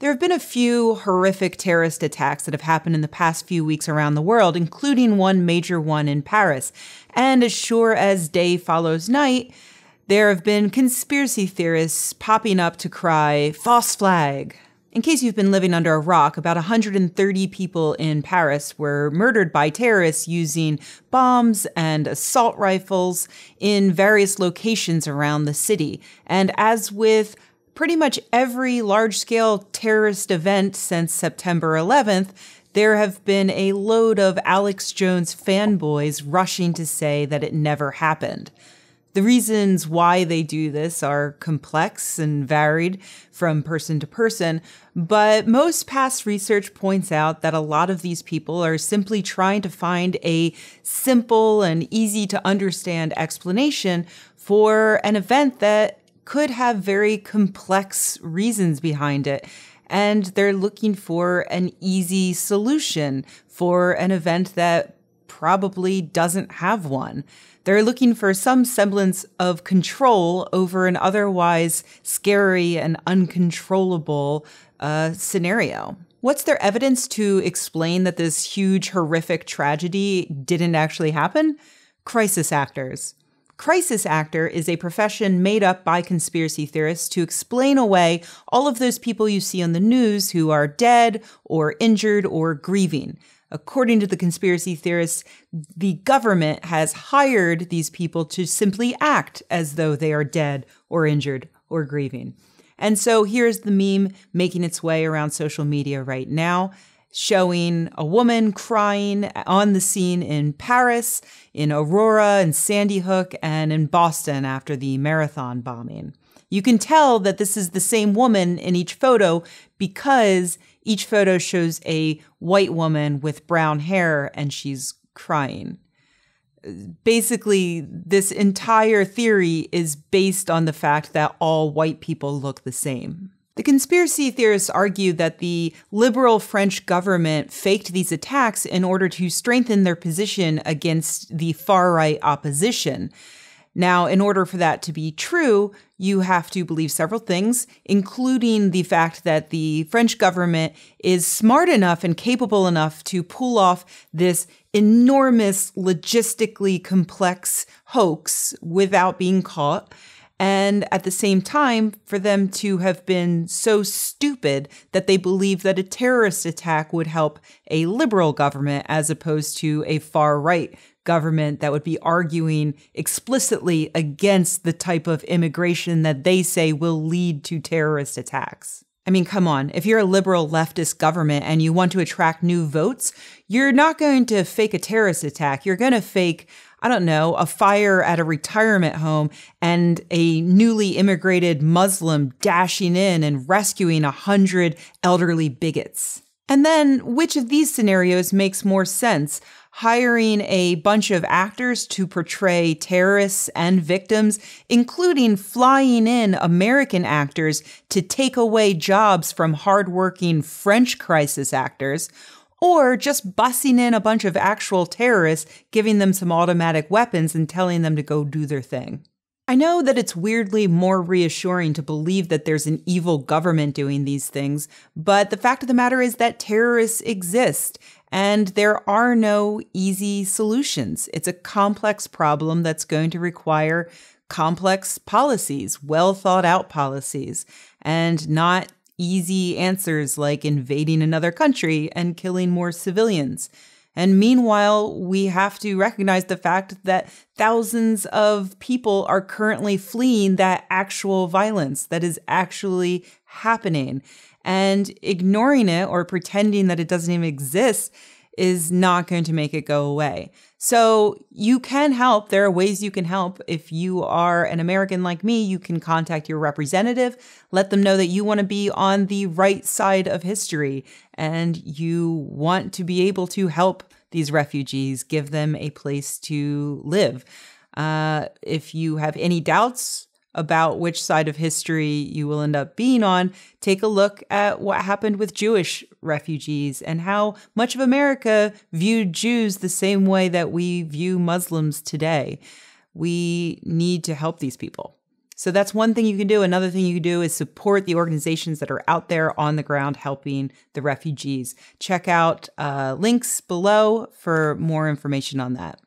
There have been a few horrific terrorist attacks that have happened in the past few weeks around the world, including one major one in Paris. And as sure as day follows night, there have been conspiracy theorists popping up to cry, "False flag." In case you've been living under a rock, about 130 people in Paris were murdered by terrorists using bombs and assault rifles in various locations around the city. And as with pretty much every large-scale terrorist event since September 11th, there have been a load of Alex Jones fanboys rushing to say that it never happened. The reasons why they do this are complex and varied from person to person, but most past research points out that a lot of these people are simply trying to find a simple and easy to understand explanation for an event that could have very complex reasons behind it. And they're looking for an easy solution for an event that probably doesn't have one. They're looking for some semblance of control over an otherwise scary and uncontrollable scenario. What's their evidence to explain that this huge, horrific tragedy didn't actually happen? Crisis actors. Crisis actor is a profession made up by conspiracy theorists to explain away all of those people you see on the news who are dead or injured or grieving. According to the conspiracy theorists, the government has hired these people to simply act as though they are dead or injured or grieving. And so here's the meme making its way around social media right now, showing a woman crying on the scene in Paris, in Aurora, and Sandy Hook, and in Boston after the marathon bombing. You can tell that this is the same woman in each photo because each photo shows a white woman with brown hair and she's crying. Basically, this entire theory is based on the fact that all white people look the same. The conspiracy theorists argue that the liberal French government faked these attacks in order to strengthen their position against the far-right opposition. Now, in order for that to be true, you have to believe several things, including the fact that the French government is smart enough and capable enough to pull off this enormous, logistically complex hoax without being caught. And at the same time, for them to have been so stupid that they believe that a terrorist attack would help a liberal government as opposed to a far-right government that would be arguing explicitly against the type of immigration that they say will lead to terrorist attacks. I mean, come on, if you're a liberal leftist government and you want to attract new votes, you're not going to fake a terrorist attack. You're going to fake, I don't know, a fire at a retirement home and a newly immigrated Muslim dashing in and rescuing 100 elderly bigots. And then which of these scenarios makes more sense? Hiring a bunch of actors to portray terrorists and victims, including flying in American actors to take away jobs from hardworking French crisis actors, or just bussing in a bunch of actual terrorists, giving them some automatic weapons and telling them to go do their thing. I know that it's weirdly more reassuring to believe that there's an evil government doing these things, but the fact of the matter is that terrorists exist, and there are no easy solutions. It's a complex problem that's going to require complex policies, well thought out policies, and not easy answers like invading another country and killing more civilians. And meanwhile, we have to recognize the fact that thousands of people are currently fleeing that actual violence that is actually happening. And ignoring it or pretending that it doesn't even exist is not going to make it go away. So you can help. There are ways you can help. If you are an American like me, you can contact your representative, let them know that you want to be on the right side of history and you want to be able to help these refugees, give them a place to live. If you have any doubts about which side of history you will end up being on, take a look at what happened with Jewish refugees and how much of America viewed Jews the same way that we view Muslims today. We need to help these people. So that's one thing you can do. Another thing you can do is support the organizations that are out there on the ground helping the refugees. Check out links below for more information on that.